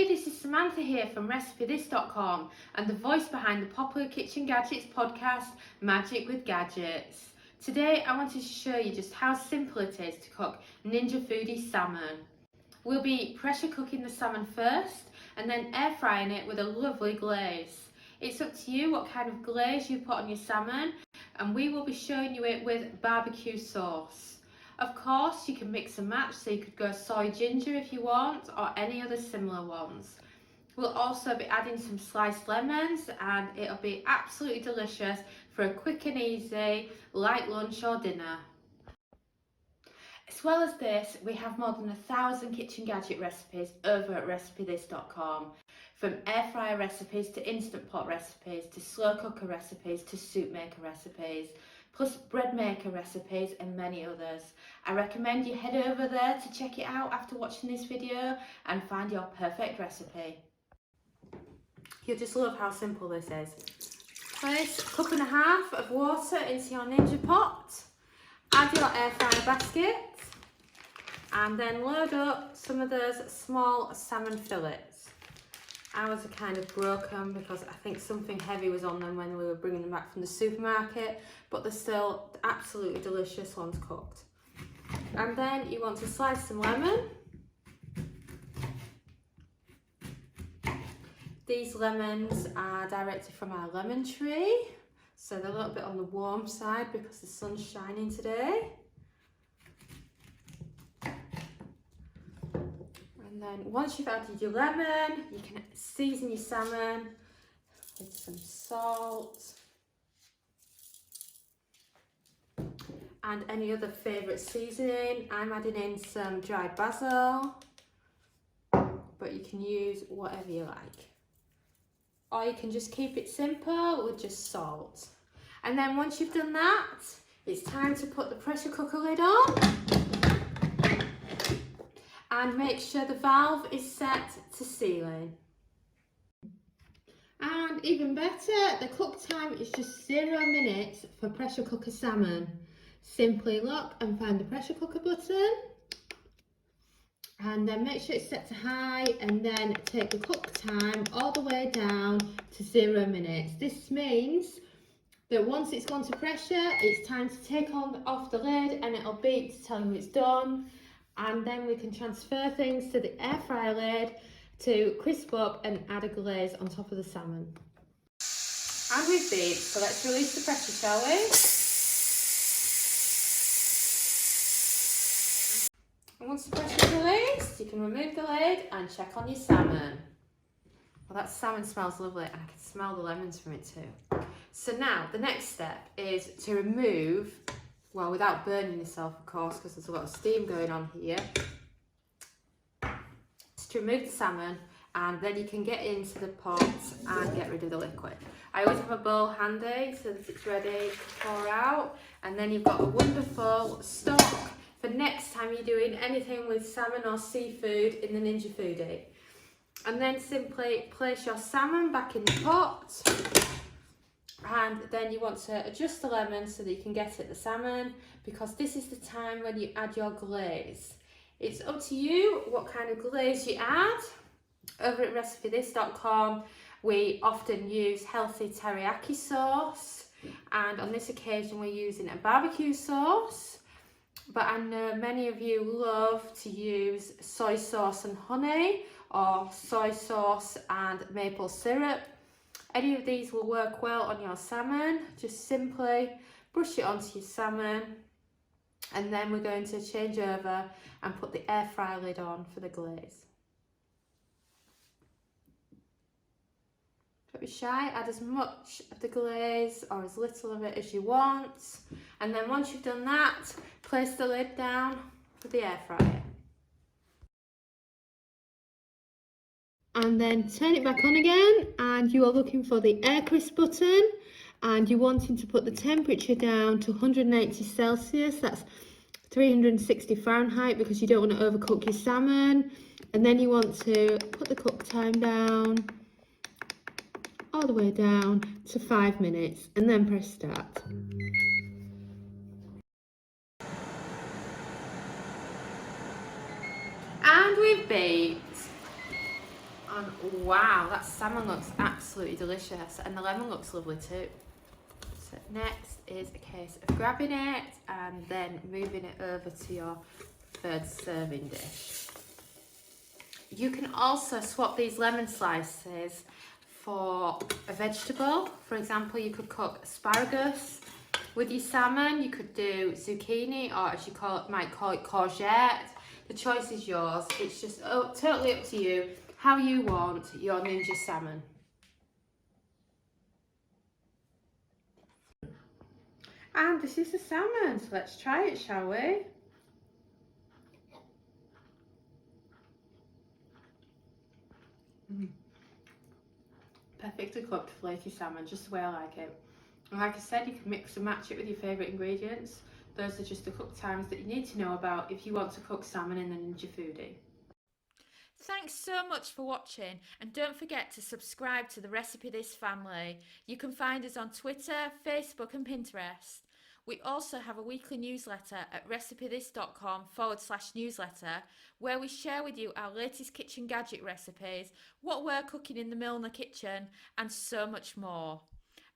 Hey, this is Samantha here from RecipeThis.com and the voice behind the popular Kitchen Gadgets podcast, Magic with Gadgets. Today I wanted to show you just how simple it is to cook Ninja Foodi salmon. We'll be pressure cooking the salmon first and then air frying it with a lovely glaze. It's up to you what kind of glaze you put on your salmon, and we will be showing you it with barbecue sauce. Of course, you can mix and match, so you could go soy ginger if you want, or any other similar ones. We'll also be adding some sliced lemons, and it'll be absolutely delicious for a quick and easy light lunch or dinner. As well as this, we have more than 1,000 kitchen gadget recipes over at RecipeThis.com. From air fryer recipes to instant pot recipes to slow cooker recipes to soup maker recipes, plus bread maker recipes and many others. I recommend you head over there to check it out after watching this video and find your perfect recipe. You'll just love how simple this is. Place a cup and a half of water into your Ninja pot, add your air fryer basket, and then load up some of those small salmon fillets. Ours are kind of broken because I think something heavy was on them when we were bringing them back from the supermarket, but they're still absolutely delicious once cooked. And then you want to slice some lemon. These lemons are directly from our lemon tree, so they're a little bit on the warm side because the sun's shining today. And then once you've added your lemon, you can season your salmon with some salt and any other favourite seasoning. I'm adding in some dried basil, but you can use whatever you like. Or you can just keep it simple with just salt. And then once you've done that, it's time to put the pressure cooker lid on. And make sure the valve is set to sealing. And even better, the cook time is just 0 minutes for pressure cooker salmon. Simply lock and find the pressure cooker button, and then make sure it's set to high, and then take the cook time all the way down to 0 minutes. This means that once it's gone to pressure, it's time to take off the lid and it'll beep to tell you it's done. And then we can transfer things to the air fryer lid to crisp up and add a glaze on top of the salmon. And we've beeped, so let's release the pressure, shall we? And once the pressure is released, you can remove the lid and check on your salmon. Well, that salmon smells lovely, and I can smell the lemons from it too. So now the next step is to remove, well, without burning yourself, of course, because there's a lot of steam going on here. It's to remove the salmon, and then you can get into the pot and get rid of the liquid. I always have a bowl handy so that it's ready to pour out, and then you've got a wonderful stock for next time you're doing anything with salmon or seafood in the Ninja Foodi. And then simply place your salmon back in the pot. And then you want to adjust the lemon so that you can get at the salmon, because this is the time when you add your glaze. It's up to you what kind of glaze you add. Over at RecipeThis.com, we often use healthy teriyaki sauce, and on this occasion we're using a barbecue sauce. But I know many of you love to use soy sauce and honey, or soy sauce and maple syrup. Any of these will work well on your salmon. Just simply brush it onto your salmon, and then we're going to change over and put the air fryer lid on for the glaze. Don't be shy, add as much of the glaze or as little of it as you want. And then once you've done that, place the lid down for the air fryer. And then turn it back on again, and you are looking for the air crisp button, and you're wanting to put the temperature down to 180 Celsius, that's 360 Fahrenheit, because you don't want to overcook your salmon. And then you want to put the cook time down, all the way down to 5 minutes, and then press start. And we've baked. Wow, that salmon looks absolutely delicious, and the lemon looks lovely too. So next is a case of grabbing it and then moving it over to your third serving dish. You can also swap these lemon slices for a vegetable. For example, you could cook asparagus with your salmon. You could do zucchini, or as you might call it, courgette. The choice is yours. It's just totally up to you how you want your Ninja salmon. And this is the salmon, so let's try it, shall we? Perfectly cooked flaky salmon, just the way I like it. And like I said, you can mix and match it with your favourite ingredients. Those are just the cook times that you need to know about if you want to cook salmon in the Ninja Foodi. Thanks so much for watching, and don't forget to subscribe to the Recipe This family. You can find us on Twitter, Facebook and Pinterest. We also have a weekly newsletter at recipethis.com/newsletter, where we share with you our latest kitchen gadget recipes, what we're cooking in the Milner kitchen, and so much more.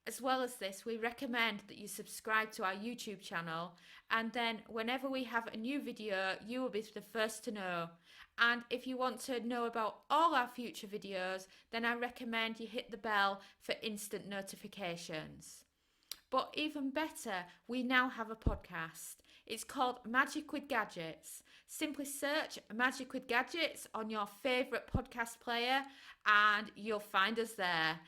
As well as this, we recommend that you subscribe to our YouTube channel, and then whenever we have a new video, you will be the first to know. And if you want to know about all our future videos, then I recommend you hit the bell for instant notifications. But even better, we now have a podcast. It's called Magic with Gadgets. Simply search Magic with Gadgets on your favourite podcast player and you'll find us there.